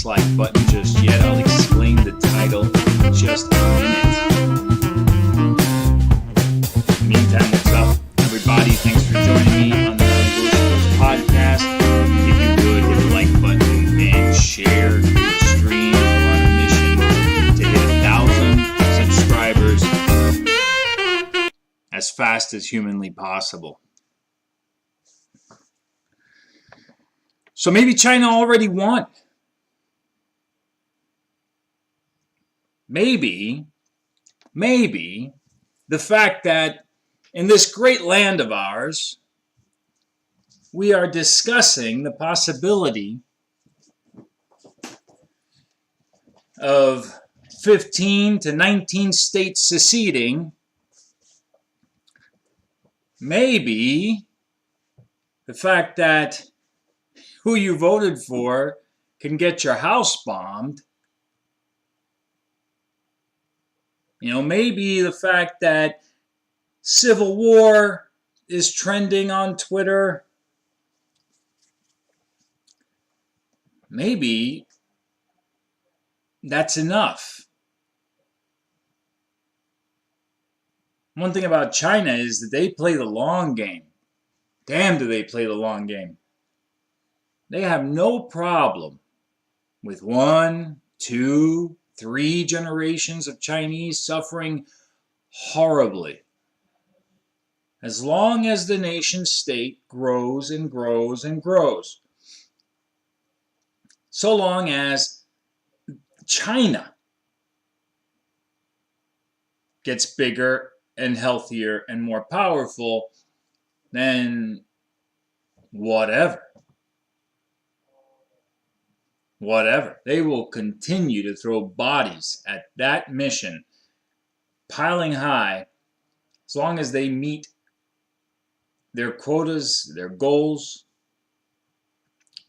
dislike button just yet. I'll explain the title in just a minute. Meantime, what's up, everybody? Thanks for joining me on the Non-negotiables podcast. If you would, hit the like button and share the stream. We're on a mission to hit 1,000 subscribers as fast as humanly possible. So maybe China already won. Maybe the fact that in this great land of ours, we are discussing the possibility of 15 to 19 states seceding. Maybe the fact that who you voted for can get your house bombed. Maybe the fact that civil war is trending on Twitter. Maybe that's enough. One thing about China is that they play the long game. Damn, do they play the long game. They have no problem with 1, 2, 3 generations of Chinese suffering horribly. As long as the nation state grows and grows and grows. So long as China gets bigger and healthier and more powerful, then whatever. They will continue to throw bodies at that mission, piling high, as long as they meet their quotas, their goals.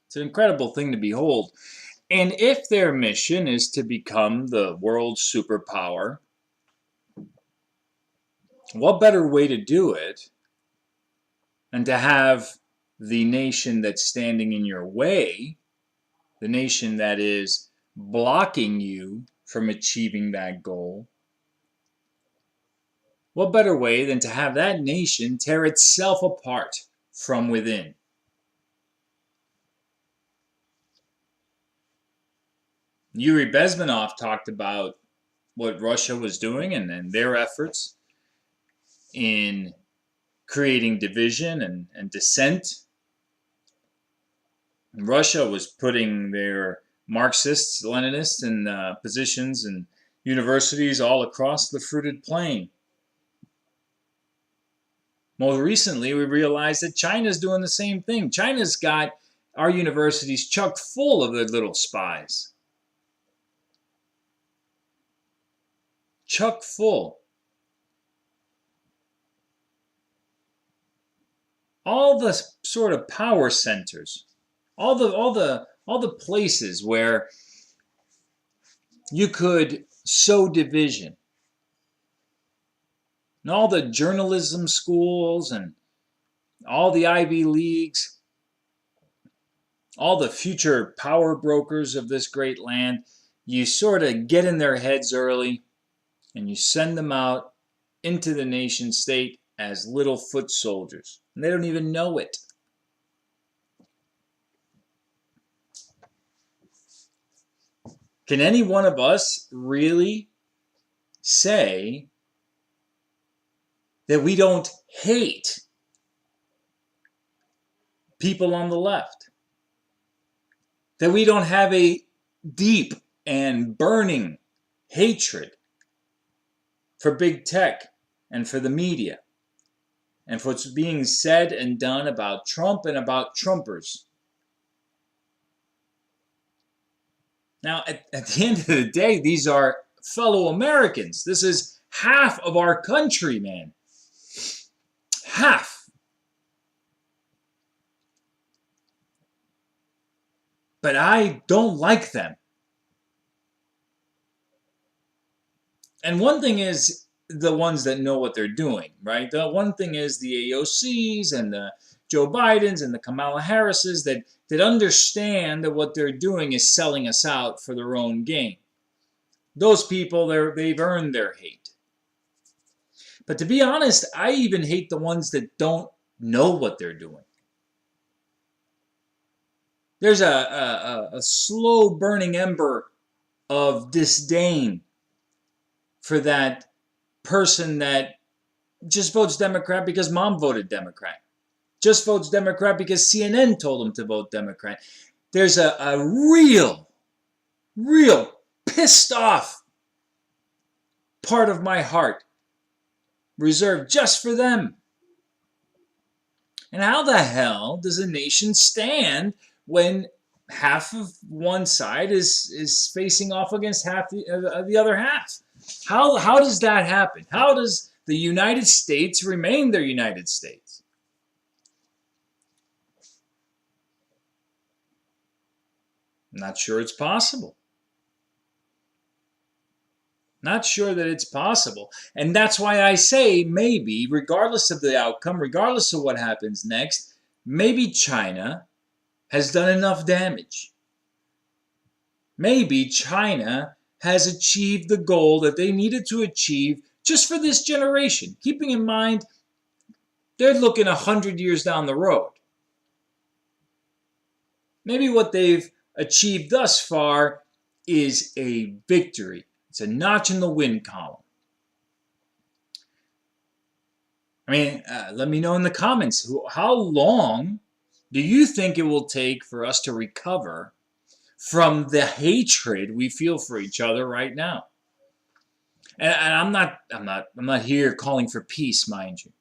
It's an incredible thing to behold. And if their mission is to become the world's superpower, what better way to do it than to have the nation that's standing in your way, the nation that is blocking you from achieving that goal? What better way than to have that nation tear itself apart from within? Yuri Bezmenov talked about what Russia was doing and their efforts in creating division and dissent. Russia was putting their Marxists, Leninists in positions in universities all across the fruited plain. Most recently, we realized that China's doing the same thing. China's got our universities chock full of their little spies. Chock full. All the sort of power centers, all the places where you could sow division, and all the journalism schools and all the Ivy Leagues, all the future power brokers of this great land, you sort of get in their heads early and you send them out into the nation state as little foot soldiers. And they don't even know it. Can any one of us really say that we don't hate people on the left? That we don't have a deep and burning hatred for big tech and for the media and for what's being said and done about Trump and about Trumpers? Now, at the end of the day, these are fellow Americans. This is half of our country, man. Half. But I don't like them. And one thing is the ones that know what they're doing, right? The one thing is the AOCs and the Joe Bidens and the Kamala Harrises that understand that what they're doing is selling us out for their own gain. Those people, they've earned their hate. But to be honest, I even hate the ones that don't know what they're doing. There's a slow burning ember of disdain for that person that just votes Democrat because mom voted Democrat. Just votes Democrat because CNN told him to vote Democrat. There's a real pissed off part of my heart reserved just for them. And how the hell does a nation stand when half of one side is facing off against half the other half? How does that happen? How does the United States remain the United States? I'm not sure it's possible. Not sure that it's possible. And that's why I say maybe, regardless of the outcome, regardless of what happens next, maybe China has done enough damage. Maybe China has achieved the goal that they needed to achieve just for this generation, keeping in mind they're looking 100 years down the road. Maybe what they've achieved thus far is a victory. It's a notch in the win column. I mean, let me know in the comments, how long do you think it will take for us to recover from the hatred we feel for each other right now? And I'm not here calling for peace, mind you.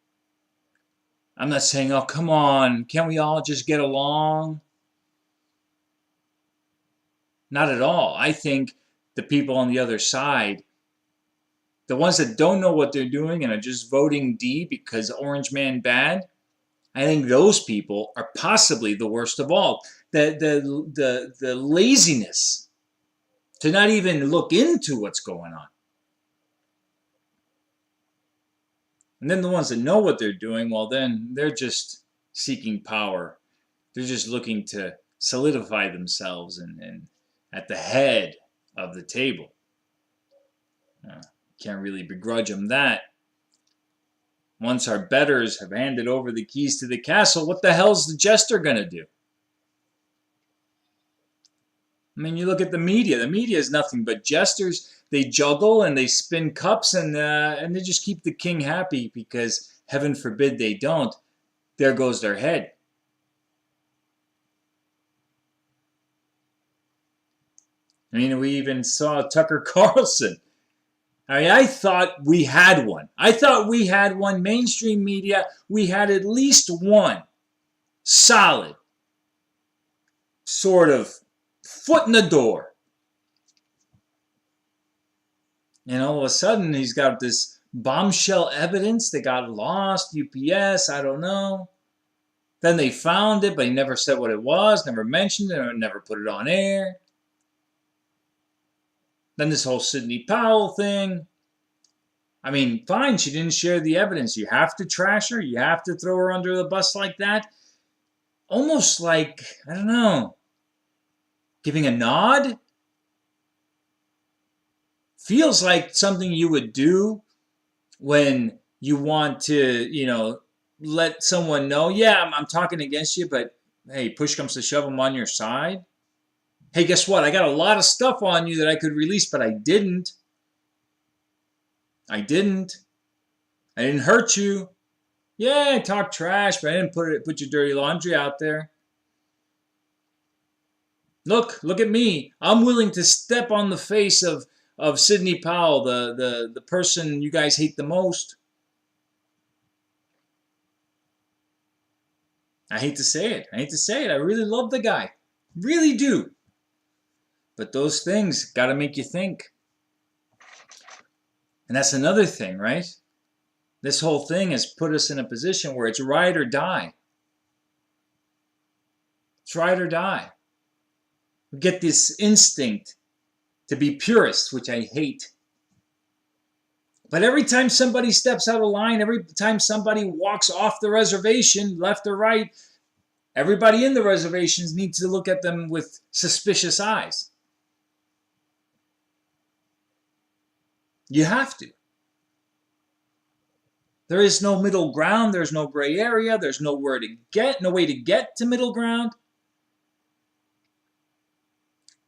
I'm not saying, oh, come on, can't we all just get along? Not at all. I think the people on the other side, the ones that don't know what they're doing and are just voting D because Orange Man bad, I think those people are possibly the worst of all. The laziness to not even look into what's going on. And then the ones that know what they're doing, well, then they're just seeking power. They're just looking to solidify themselves and at the head of the table. Can't really begrudge them that. Once our betters have handed over the keys to the castle, what the hell's the jester going to do? I mean, you look at the media. The media is nothing but jesters. They juggle and they spin cups and they just keep the king happy because, heaven forbid they don't, there goes their head. I mean, we even saw Tucker Carlson. I mean, I thought we had one. I thought we had one. Mainstream media, we had at least one solid sort of foot in the door. And all of a sudden, he's got this bombshell evidence that got lost, UPS, I don't know. Then they found it, but he never said what it was, never mentioned it, or never put it on air. Then this whole Sidney Powell thing. I mean, fine, she didn't share the evidence. You have to trash her? You have to throw her under the bus like that? Almost like, I don't know, giving a nod? Feels like something you would do when you want to, let someone know, yeah, I'm talking against you, but hey, push comes to shove, I'm on your side. Hey, guess what? I got a lot of stuff on you that I could release, but I didn't. I didn't hurt you. Yeah, I talked trash, but I didn't put your dirty laundry out there. Look at me. I'm willing to step on the face of Sidney Powell, the person you guys hate the most. I hate to say it. I really love the guy. Really do. But those things got to make you think. And that's another thing, right? This whole thing has put us in a position where it's ride or die. It's ride or die. We get this instinct to be purists, which I hate. But every time somebody steps out of line, every time somebody walks off the reservation, left or right, everybody in the reservations needs to look at them with suspicious eyes. You have to. There is no middle ground. There's no gray area. There's no way to get to middle ground.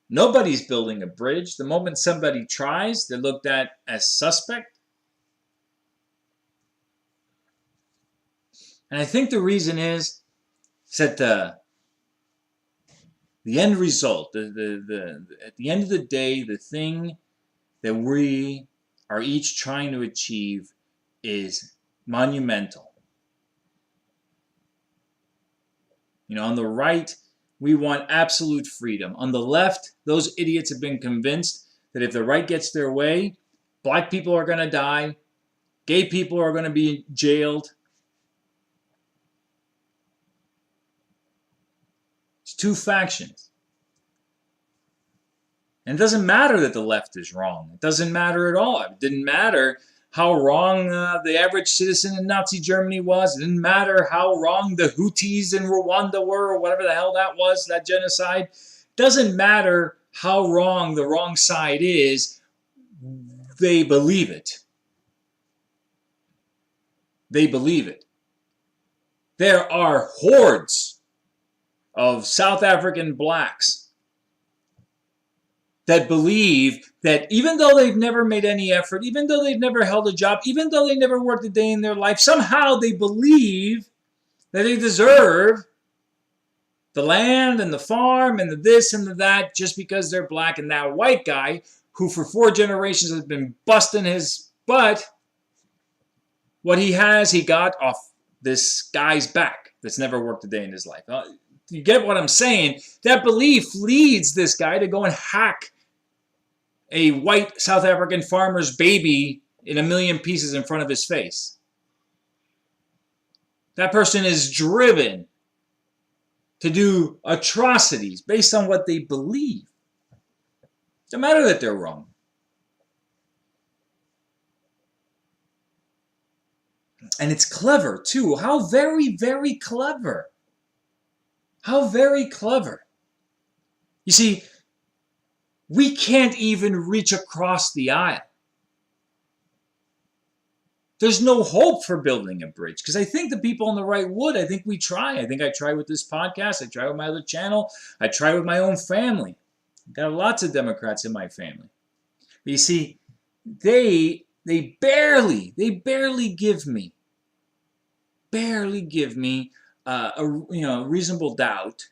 Nobody's building a bridge. The moment somebody tries, they're looked at as suspect. And I think the reason is that the end result, at the end of the day, the thing that we are each trying to achieve is monumental. On the right, we want absolute freedom. On the left, those idiots have been convinced that if the right gets their way, black people are going to die, gay people are going to be jailed. It's two factions. And it doesn't matter that the left is wrong. It doesn't matter at all. It didn't matter how wrong the average citizen in Nazi Germany was. It didn't matter how wrong the Houthis in Rwanda were, or whatever the hell that was, that genocide. It doesn't matter how wrong the wrong side is. They believe it. They believe it. There are hordes of South African blacks that believe that even though they've never made any effort, even though they've never held a job, even though they never worked a day in their life, somehow they believe that they deserve the land and the farm and the this and the that just because they're black. And that white guy, who for 4 generations has been busting his butt, what he has, he got off this guy's back that's never worked a day in his life. You get what I'm saying? That belief leads this guy to go and hack a white South African farmer's baby in a million pieces in front of his face. That person is driven to do atrocities based on what they believe. It doesn't matter that they're wrong. And it's clever, too. How very, very clever. How very clever. You see, we can't even reach across the aisle. There's no hope for building a bridge, because I think the people on the right would. I think we try. I think I try with this podcast. I try with my other channel. I try with my own family. I've got lots of Democrats in my family. But you see, they barely give me a reasonable doubt,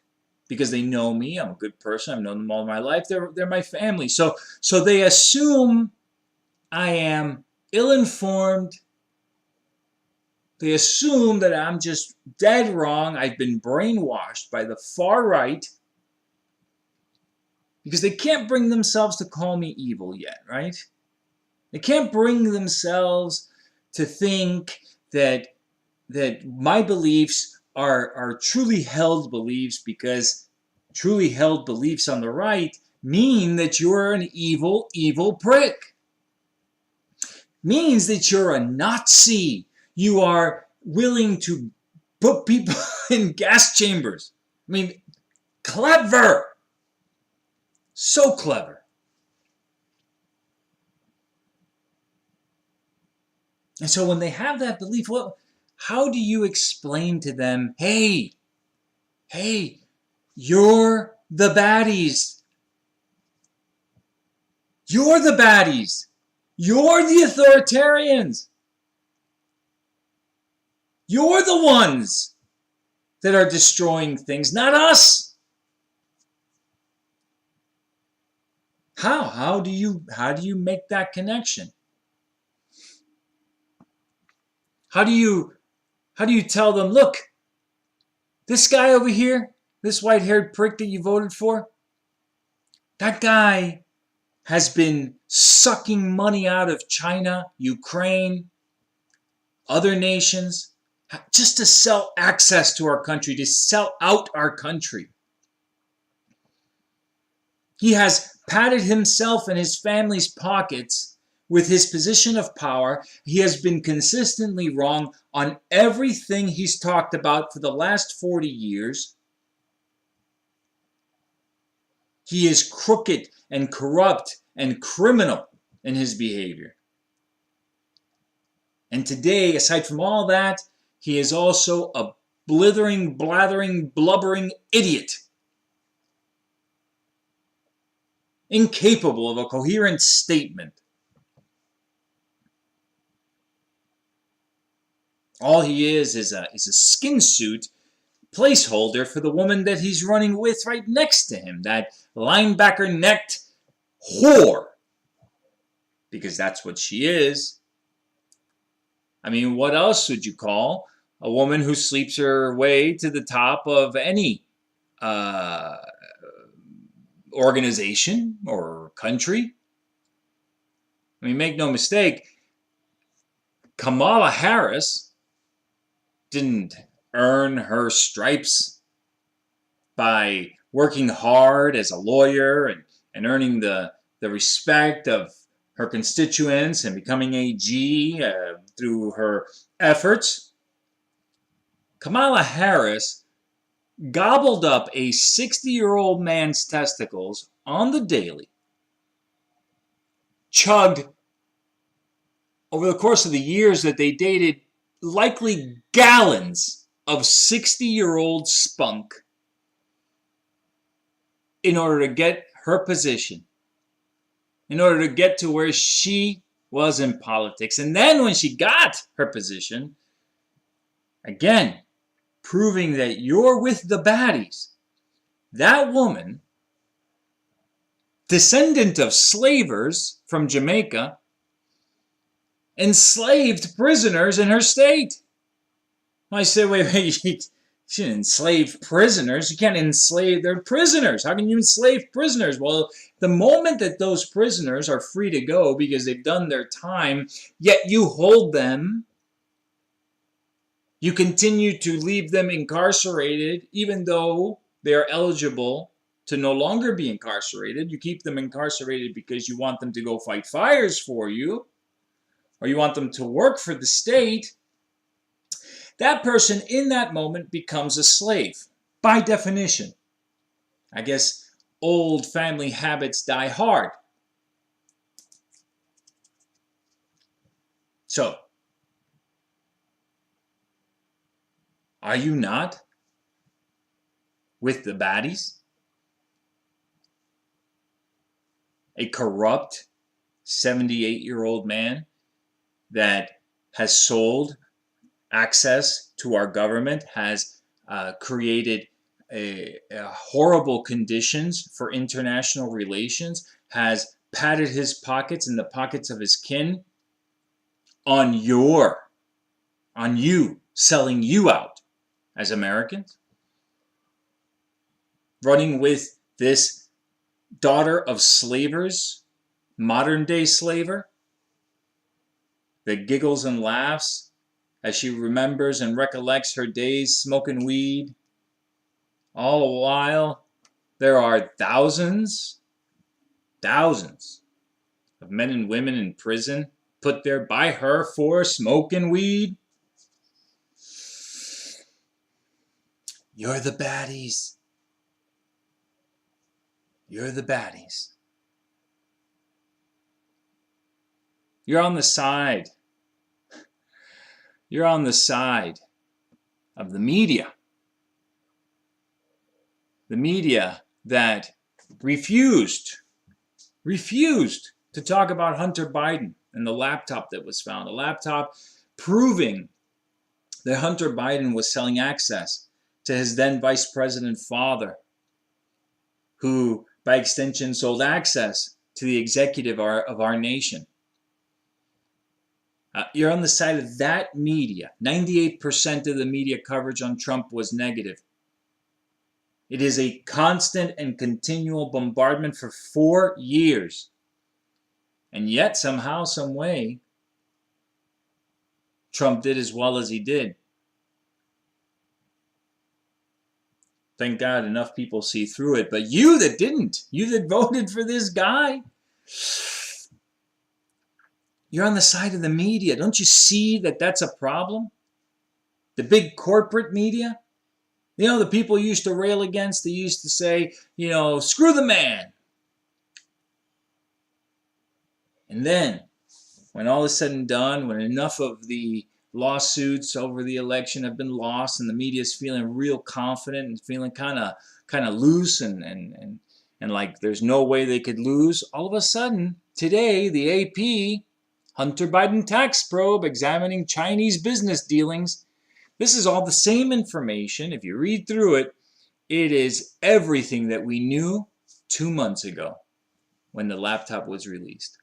because they know me. I'm a good person. I've known them all my life. They're my family. So they assume I am ill-informed. They assume that I'm just dead wrong. I've been brainwashed by the far right, because they can't bring themselves to call me evil yet, right? They can't bring themselves to think that my beliefs are truly held beliefs, because truly held beliefs on the right mean that you're an evil, evil prick. Means that you're a Nazi. You are willing to put people in gas chambers. I mean, clever. So clever. And so when they have that belief, how do you explain to them, hey, you're the baddies. You're the baddies. You're the authoritarians. You're the ones that are destroying things, not us. How do you make that connection? How do you tell them, look, this guy over here, this white-haired prick that you voted for, that guy has been sucking money out of China, Ukraine, other nations, just to sell access to our country, to sell out our country. He has patted himself and his family's pockets with his position of power, he has been consistently wrong on everything he's talked about for the last 40 years. He is crooked and corrupt and criminal in his behavior. And today, aside from all that, he is also a blithering, blathering, blubbering idiot. Incapable of a coherent statement. All he is a skin suit placeholder for the woman that he's running with right next to him, that linebacker-necked whore. Because that's what she is. I mean, what else would you call a woman who sleeps her way to the top of any organization or country? I mean, make no mistake, Kamala Harris didn't earn her stripes by working hard as a lawyer and earning the respect of her constituents and becoming AG through her efforts. Kamala Harris gobbled up a 60-year-old man's testicles on the daily, chugged over the course of the years that they dated likely gallons of 60-year-old spunk in order to get her position, in order to get to where she was in politics. And then when she got her position, again, proving that you're with the baddies, that woman, descendant of slavers from Jamaica, enslaved prisoners in her state. I say, wait, she didn't enslave prisoners. You can't enslave, they're prisoners. How can you enslave prisoners? Well, the moment that those prisoners are free to go because they've done their time, yet you hold them, you continue to leave them incarcerated, even though they are eligible to no longer be incarcerated. You keep them incarcerated because you want them to go fight fires for you, or you want them to work for the state. That person in that moment becomes a slave, by definition. I guess old family habits die hard. So, are you not with the baddies? A corrupt 78-year-old man that has sold access to our government, has created a horrible conditions for international relations, has padded his pockets and the pockets of his kin on you, selling you out as Americans, running with this daughter of slavers, modern day slaver, that giggles and laughs as she remembers and recollects her days smoking weed. All the while, there are thousands of men and women in prison put there by her for smoking weed. You're the baddies. You're the baddies. You're on the side. You're on the side of the media. The media that refused to talk about Hunter Biden and the laptop that was found. A laptop proving that Hunter Biden was selling access to his then vice president father, who by extension sold access to the executive of our nation. You're on the side of that media. 98% of the media coverage on Trump was negative. It is a constant and continual bombardment for 4 years. And yet, somehow, some way, Trump did as well as he did. Thank God enough people see through it. But you that didn't, you that voted for this guy, You're on the side of the media. Don't you see that that's a problem? The big corporate media? The people you used to rail against, they used to say, screw the man. And then, when all is said and done, when enough of the lawsuits over the election have been lost and the media is feeling real confident and feeling kind of loose and like there's no way they could lose, all of a sudden, today, the AP, Hunter Biden tax probe examining Chinese business dealings. This is all the same information. If you read through it, it is everything that we knew 2 months ago when the laptop was released.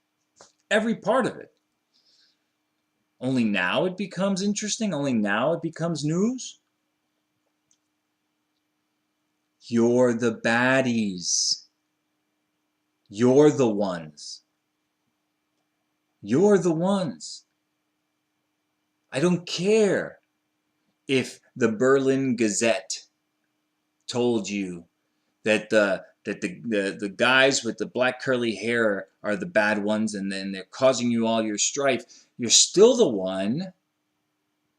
Every part of it. Only now it becomes interesting. Only now it becomes news. You're the baddies. You're the ones. You're the ones. I don't care if the Berlin Gazette told you that the guys with the black curly hair are the bad ones and then they're causing you all your strife. You're still the one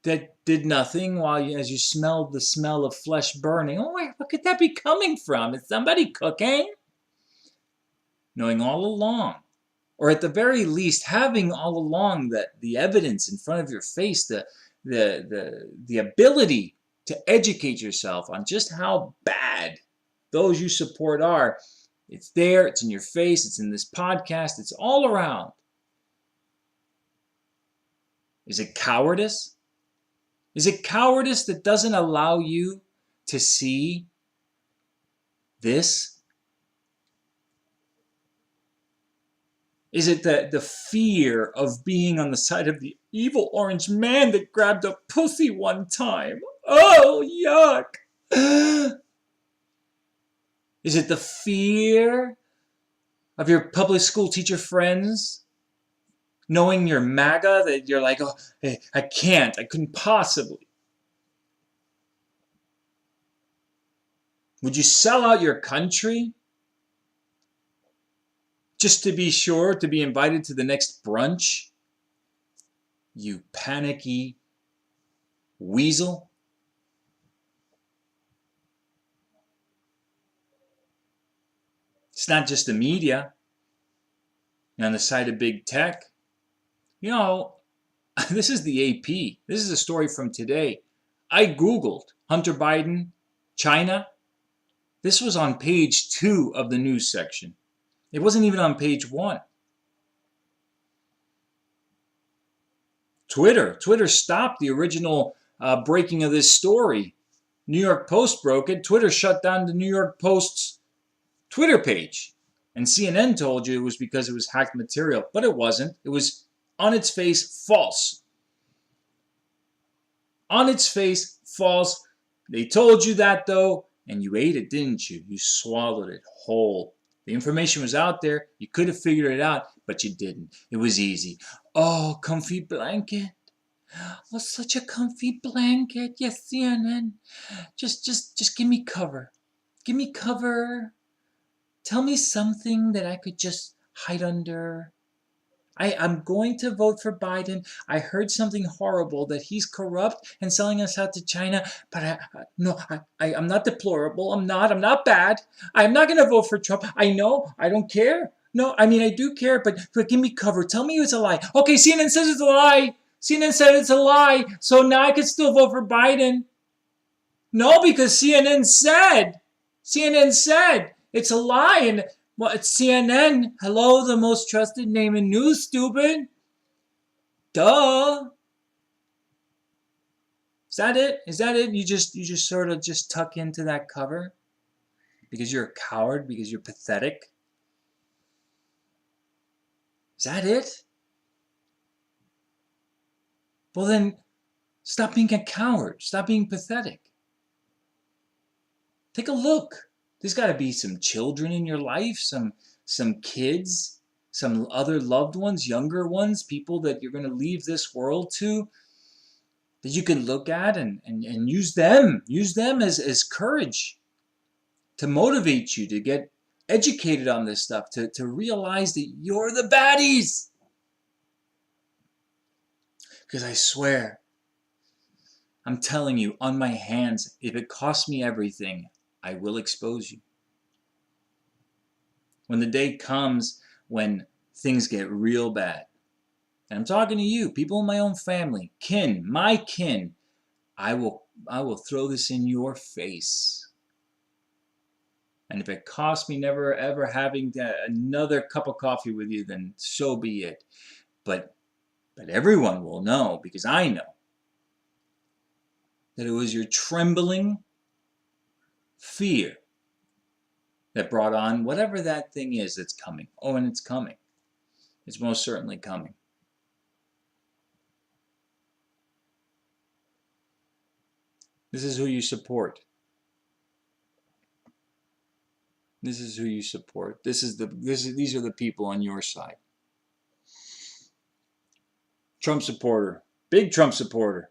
that did nothing as you smelled the smell of flesh burning. Oh, where could that be coming from? Is somebody cooking? Knowing all along, or at the very least having all along the evidence in front of your face, the ability to educate yourself on just how bad those you support are. It's there, it's in your face, it's in this podcast, it's all around. Is it cowardice? Is it cowardice that doesn't allow you to see this? Is it the fear of being on the side of the evil orange man that grabbed a pussy one time? Oh, yuck! Is it the fear of your public school teacher friends knowing you're MAGA, that you're like, oh, hey, I couldn't possibly? Would you sell out your country just to be sure to be invited to the next brunch? You panicky weasel. It's not just the media. You're on the side of big tech. This is the AP. This is a story from today. I Googled Hunter Biden, China. This was on page 2 of the news section. It wasn't even on page 1. Twitter stopped the original breaking of this story. New York Post broke it. Twitter shut down the New York Post's Twitter page. And CNN told you it was because it was hacked material. But it wasn't. It was on its face false. On its face false. They told you that though, and you ate it, didn't you? You swallowed it whole. The information was out there. You could have figured it out, but you didn't. It was easy. Oh, comfy blanket. Oh, such a comfy blanket. Yes, CNN. Just give me cover. Give me cover. Tell me something that I could just hide under. I'm going to vote for Biden. I heard something horrible that he's corrupt and selling us out to China. But I'm not deplorable. I'm not bad. I'm not going to vote for Trump. I know. I don't care. No, I mean, I do care, but give me cover. Tell me it's a lie. Okay, CNN says it's a lie. CNN said it's a lie. So now I can still vote for Biden. No, because CNN said it's a lie. And well, it's CNN. Hello, the most trusted name in news, stupid. Duh. Is that it? Is that it? You just sort of just tuck into that cover? Because you're a coward? Because you're pathetic? Is that it? Well then, stop being a coward. Stop being pathetic. Take a look. There's got to be some children in your life, some kids, some other loved ones, younger ones, people that you're going to leave this world to, that you can look at and use them. Use them as courage to motivate you to get educated on this stuff, to realize that you're the baddies. Because I swear, I'm telling you, on my hands, if it costs me everything, I will expose you. When the day comes when things get real bad, and I'm talking to you, people in my own family, my kin, I will throw this in your face. And if it costs me never ever having another cup of coffee with you, then so be it. But everyone will know, because I know, that it was your trembling fear that brought on whatever that thing is that's coming. Oh, and it's coming. It's most certainly coming. This is who you support. This is who you support. These are the people on your side. Trump supporter. Big Trump supporter.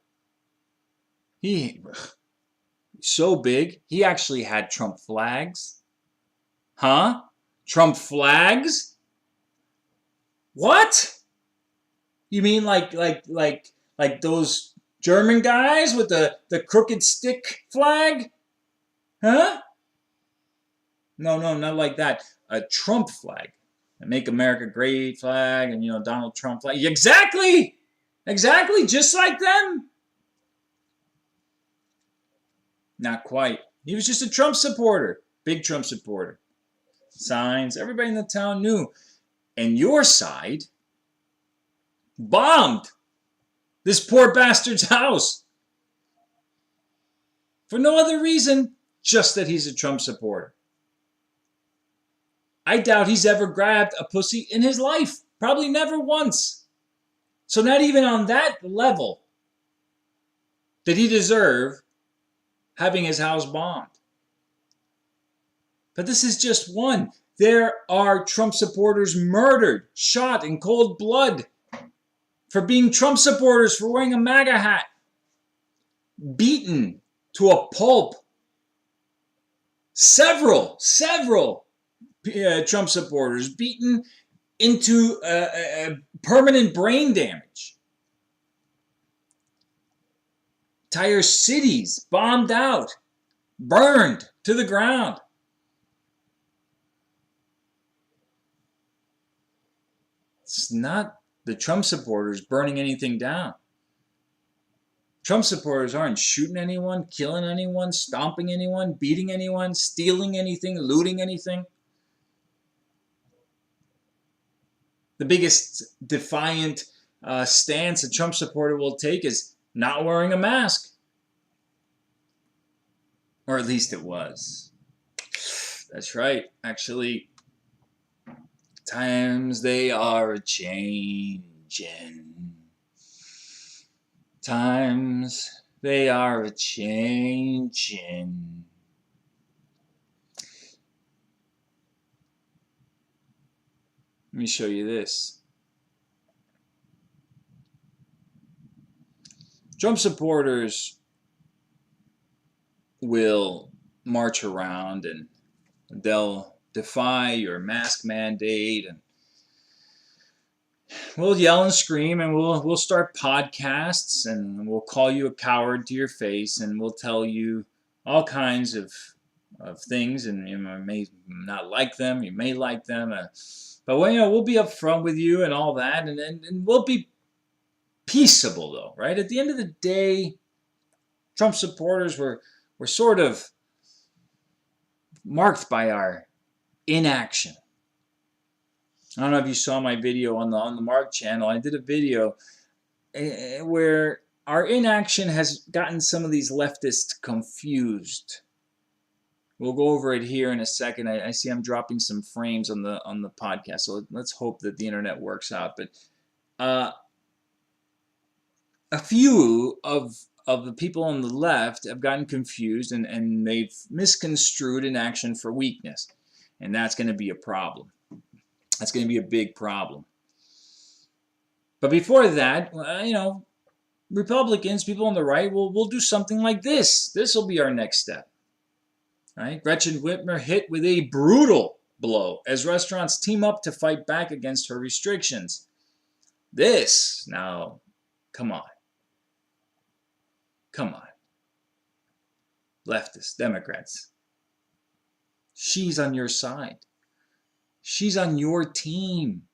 So big, he actually had Trump flags. Huh? Trump flags? What? You mean like those German guys with the crooked stick flag? Huh? No, not like that. A Trump flag. A Make America Great flag, and Donald Trump flag. Exactly! Exactly, just like them. Not quite. He was just a Trump supporter. Big Trump supporter. Signs. Everybody in the town knew. And your side bombed this poor bastard's house. For no other reason, just that he's a Trump supporter. I doubt he's ever grabbed a pussy in his life. Probably never once. So not even on that level did he deserve having his house bombed. But this is just one. There are Trump supporters murdered, shot in cold blood for being Trump supporters, for wearing a MAGA hat, beaten to a pulp. Several Trump supporters beaten into permanent brain damage. Entire cities bombed out, burned to the ground. It's not the Trump supporters burning anything down. Trump supporters aren't shooting anyone, killing anyone, stomping anyone, beating anyone, stealing anything, looting anything. The biggest defiant stance a Trump supporter will take is not wearing a mask. Or at least it was. That's right. Actually, times they are a-changin'. Times they are a-changin'. Let me show you this. Trump supporters will march around and they'll defy your mask mandate, and we'll yell and scream, and we'll start podcasts, and we'll call you a coward to your face, and we'll tell you all kinds of things, and you may not like them, you may like them, but we'll be upfront with you and all that, and we'll be peaceable though, right? At the end of the day, Trump supporters were sort of marked by our inaction. I don't know if you saw my video on the Mark channel. I did a video where our inaction has gotten some of these leftists confused. We'll go over it here in a second. I see I'm dropping some frames on the podcast, so let's hope that the internet works out. But a few of the people on the left have gotten confused, and they've misconstrued inaction for weakness. And that's going to be a problem. That's going to be a big problem. But before that, Republicans, people on the right, will do something like this. This will be our next step. Right? Gretchen Whitmer hit with a brutal blow as restaurants team up to fight back against her restrictions. This now Come on. Come on. Leftists, Democrats. She's on your side. She's on your team.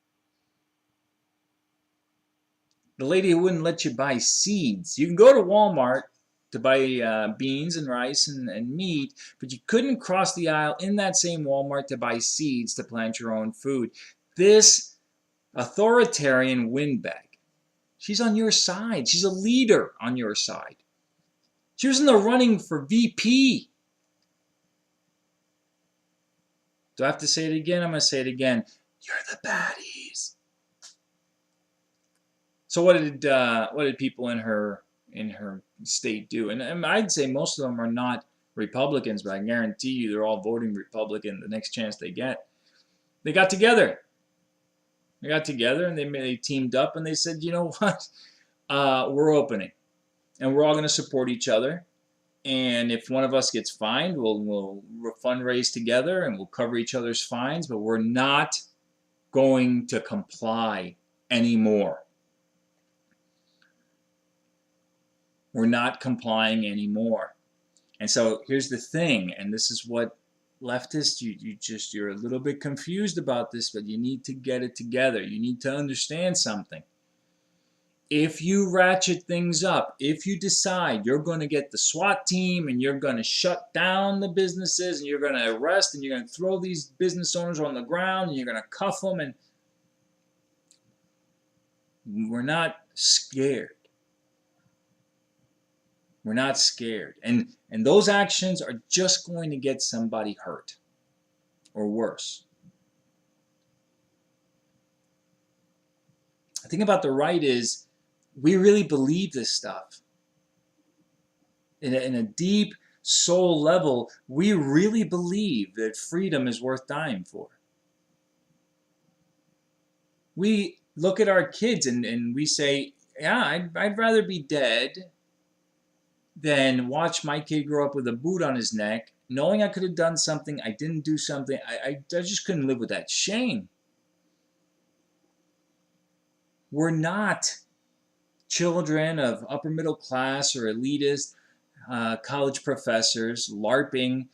The lady who wouldn't let you buy seeds. You can go to Walmart to buy beans and rice and meat, but you couldn't cross the aisle in that same Walmart to buy seeds to plant your own food. This authoritarian windbag, she's on your side. She's a leader on your side. She was in the running for VP. Do I have to say it again? I'm going to say it again. You're the baddies. So what did people in her state do? And I'd say most of them are not Republicans, but I guarantee you they're all voting Republican the next chance they get. They got together. They got together and they teamed up and they said, you know what? We're opening, and we're all going to support each other. And if one of us gets fined, we'll fundraise together and we'll cover each other's fines. But we're not going to comply anymore. We're not complying anymore. And so here's the thing, and this is what leftists, you're a little bit confused about this, but you need to get it together. You need to understand something. If you ratchet things up, if you decide you're going to get the SWAT team and you're going to shut down the businesses and you're going to arrest and you're going to throw these business owners on the ground and you're going to cuff them, and we're not scared. We're not scared. And those actions are just going to get somebody hurt or worse. The thing about the right is we really believe this stuff. In a deep soul level, we really believe that freedom is worth dying for. We look at our kids and we say, yeah, I'd rather be dead than watch my kid grow up with a boot on his neck, knowing I could have done something, I didn't do something. I just couldn't live with that shame. We're not children of upper middle class or elitist college professors LARPing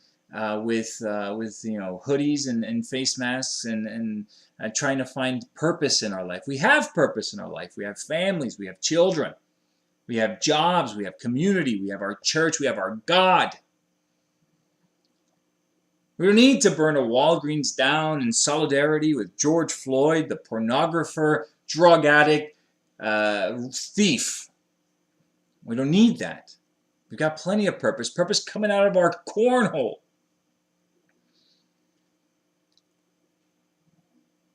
with hoodies and face masks and trying to find purpose in our life. We have purpose in our life. We have families. We have children. We have jobs, we have community, we have our church, we have our God. We don't need to burn a Walgreens down in solidarity with George Floyd, the pornographer, drug addict, thief. We don't need that. We've got plenty of purpose. Purpose coming out of our cornhole.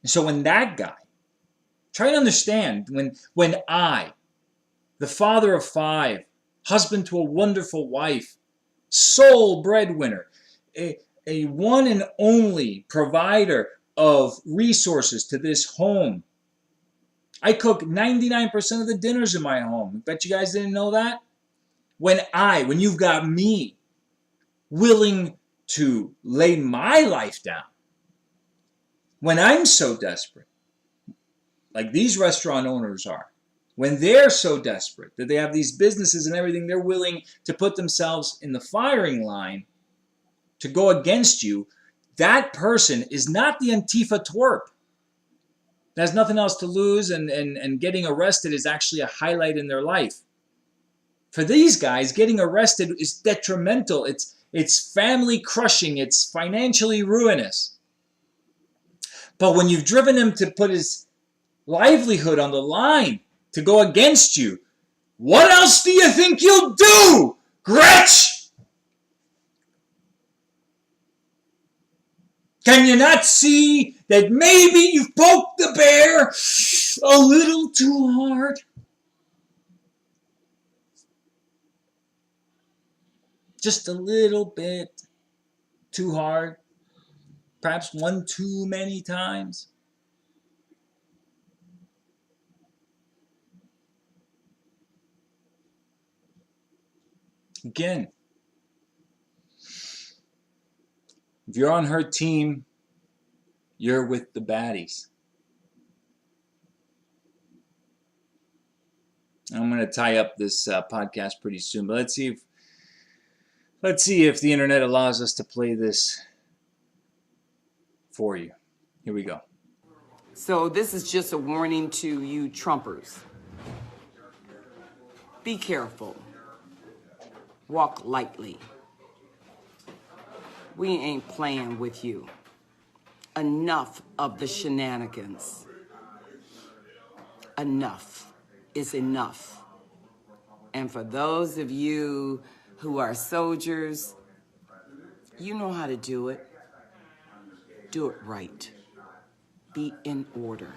And so when that guy, try to understand, when I, the father of 5, husband to a wonderful wife, sole breadwinner, a one and only provider of resources to this home. I cook 99% of the dinners in my home. Bet you guys didn't know that? When you've got me willing to lay my life down, when I'm so desperate, like these restaurant owners are, when they're so desperate that they have these businesses and everything, they're willing to put themselves in the firing line to go against you, that person is not the Antifa twerp. There's nothing else to lose, and getting arrested is actually a highlight in their life. For these guys, getting arrested is detrimental. It's family crushing. It's financially ruinous. But when you've driven him to put his livelihood on the line, to go against you, what else do you think you'll do, Gretch? Can you not see that maybe you've poked the bear a little too hard? Just a little bit too hard? Perhaps one too many times? Again, if you're on her team, you're with the baddies. I'm going to tie up this podcast pretty soon, but let's see if the internet allows us to play this for you. Here we go. So this is just a warning to you Trumpers. Be careful. Walk lightly. We ain't playing with you. Enough of the shenanigans. Enough is enough. And for those of you who are soldiers, you know how to do it. Do it right. Be in order.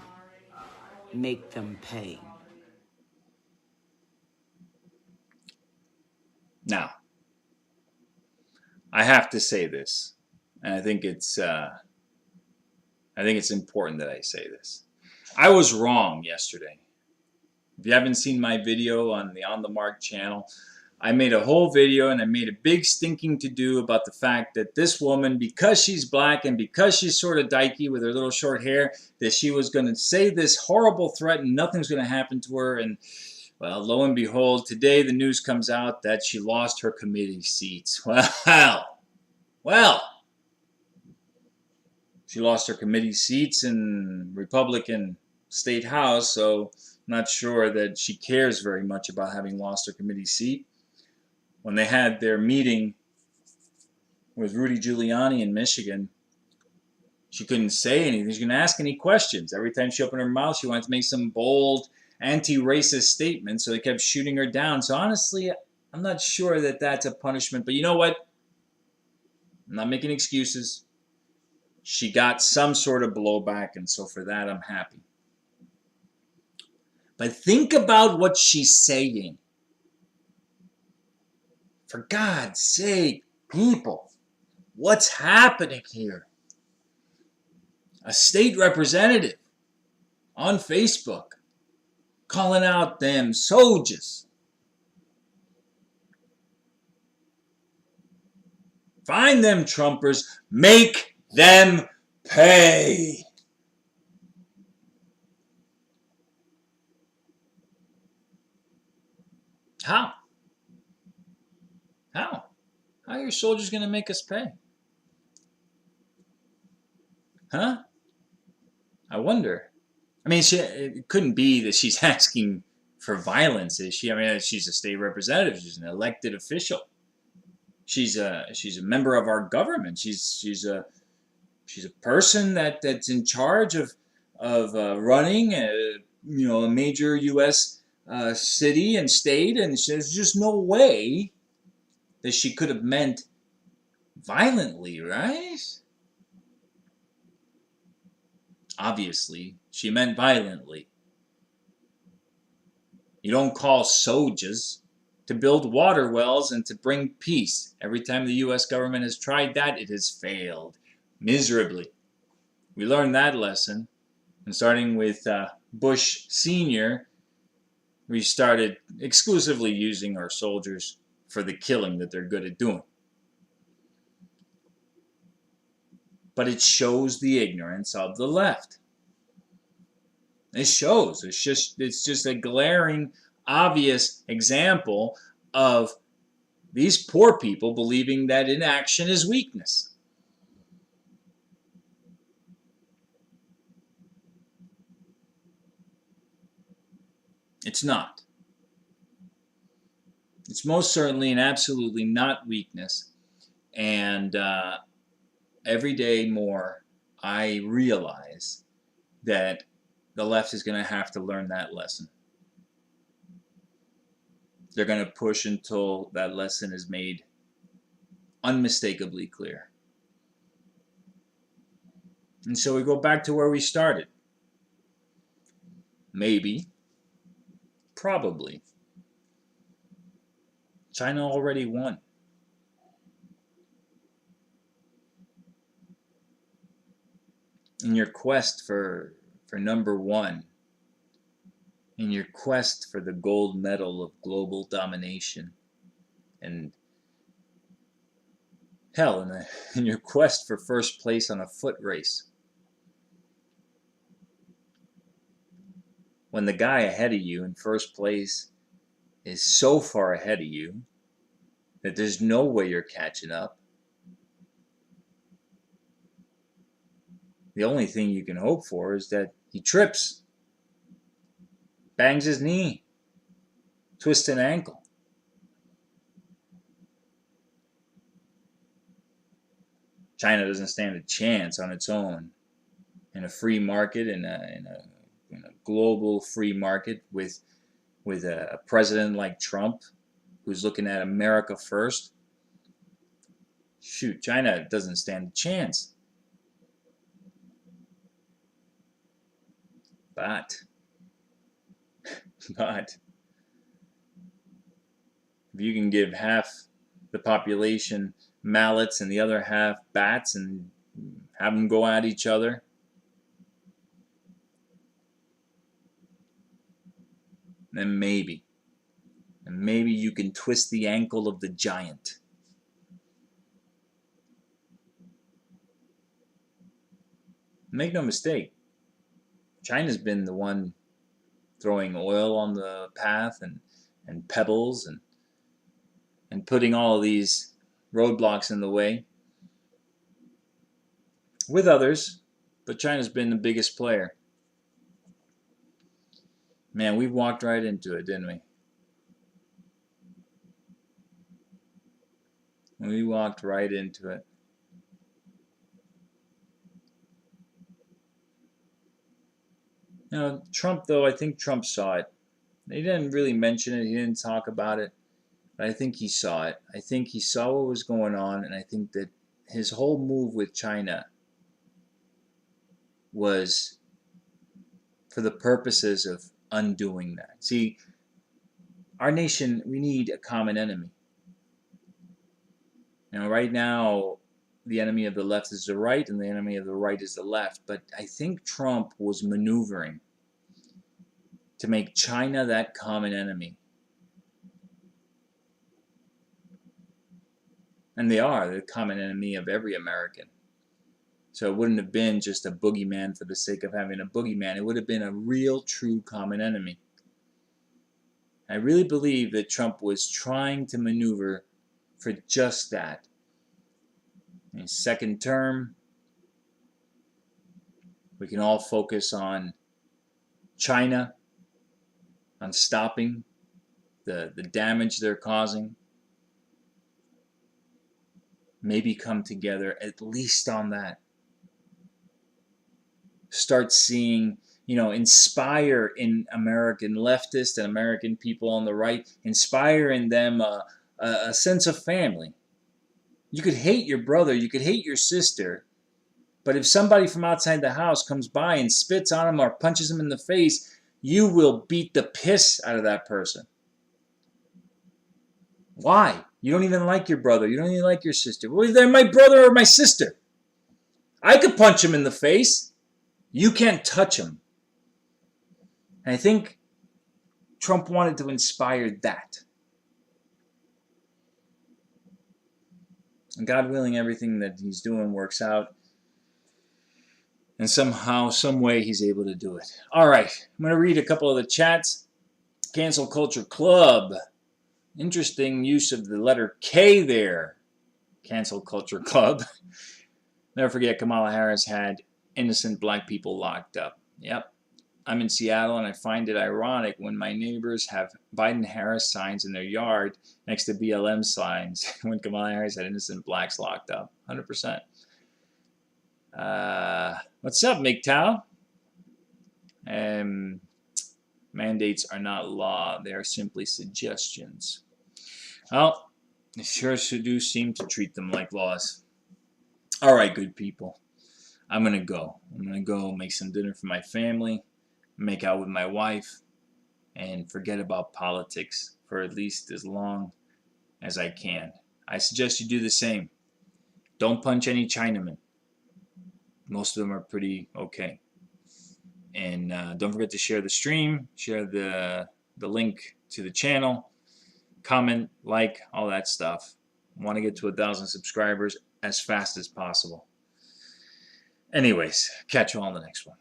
Make them pay. Now, I have to say this, and I think it's important that I say this. I was wrong yesterday. If you haven't seen my video on the On the Mark channel, I made a whole video and I made a big stinking to-do about the fact that this woman, because she's black and because she's sort of dykey with her little short hair, that she was going to say this horrible threat and nothing's going to happen to her. And, well, lo and behold, today the news comes out that she lost her committee seats. Well, she lost her committee seats in Republican State House, so I'm not sure that she cares very much about having lost her committee seat. When they had their meeting with Rudy Giuliani in Michigan, she couldn't say anything. She couldn't ask any questions. Every time she opened her mouth, she wanted to make some bold anti-racist statement, so they kept shooting her down. So honestly, I'm not sure that that's a punishment. But you know what? I'm not making excuses. She got some sort of blowback, and so for that, I'm happy. But think about what she's saying. For God's sake, people, what's happening here? A state representative on Facebook calling out them soldiers. Find them Trumpers, make them pay. How? How? How are your soldiers going to make us pay? Huh? I wonder. I mean, it couldn't be that she's asking for violence, is she? I mean, she's a state representative. She's an elected official. She's a member of our government. She's a person that's in charge of running a major U.S. City and state, and there's just no way that she could have meant violently, right? Obviously, she meant violently. You don't call soldiers to build water wells and to bring peace. Every time the U.S. government has tried that, it has failed miserably. We learned that lesson. And starting with Bush Sr., we started exclusively using our soldiers for the killing that they're good at doing. But it shows the ignorance of the left. It shows. It's just a glaring, obvious example of these poor people believing that inaction is weakness. It's not. It's most certainly and absolutely not weakness. And every day more, I realize that the left is going to have to learn that lesson. They're going to push until that lesson is made unmistakably clear. And so we go back to where we started. Maybe, probably, China already won. In your quest for number one, in your quest for the gold medal of global domination, and hell, in your quest for first place on a foot race, when the guy ahead of you in first place is so far ahead of you that there's no way you're catching up. The only thing you can hope for is that he trips, bangs his knee, twists an ankle. China doesn't stand a chance on its own in a free market, in a global free market with a president like Trump who's looking at America first. Shoot, China doesn't stand a chance. But if you can give half the population mallets and the other half bats and have them go at each other, then maybe you can twist the ankle of the giant. Make no mistake, China's been the one throwing oil on the path and pebbles and putting all of these roadblocks in the way with others, but China's been the biggest player. Man, we walked right into it, didn't we? We walked right into it. You know, Trump, though, I think Trump saw it. He didn't really mention it. He didn't talk about it. But I think he saw it. I think he saw what was going on, and I think that his whole move with China was for the purposes of undoing that. See, our nation, we need a common enemy. You know, right now, the enemy of the left is the right, and the enemy of the right is the left. But I think Trump was maneuvering to make China that common enemy. And they are the common enemy of every American. So it wouldn't have been just a boogeyman for the sake of having a boogeyman. It would have been a real, true common enemy. I really believe that Trump was trying to maneuver for just that. In his second term, we can all focus on China, on stopping the damage they're causing. Maybe come together at least on that. Start seeing, inspire in American leftists and American people on the right, inspire in them a sense of family. You could hate your brother, you could hate your sister, but if somebody from outside the house comes by and spits on him or punches him in the face, you will beat the piss out of that person. Why? You don't even like your brother. You don't even like your sister. Well, they're my brother or my sister. I could punch him in the face. You can't touch him. And I think Trump wanted to inspire that. And God willing, everything that he's doing works out. And somehow, some way, he's able to do it. All right. I'm going to read a couple of the chats. Cancel Culture Club. Interesting use of the letter K there. Cancel Culture Club. Never forget, Kamala Harris had innocent black people locked up. Yep. I'm in Seattle, and I find it ironic when my neighbors have Biden-Harris signs in their yard next to BLM signs when Kamala Harris had innocent blacks locked up. 100%. What's up, MGTOW? Mandates are not law. They are simply suggestions. Well, they sure do seem to treat them like laws. All right, good people. I'm going to go. I'm going to go make some dinner for my family, make out with my wife, and forget about politics for at least as long as I can. I suggest you do the same. Don't punch any Chinamen. Most of them are pretty okay. And don't forget to share the stream, share the link to the channel, comment, like, all that stuff. I want to get to 1,000 subscribers as fast as possible. Anyways, catch you all in the next one.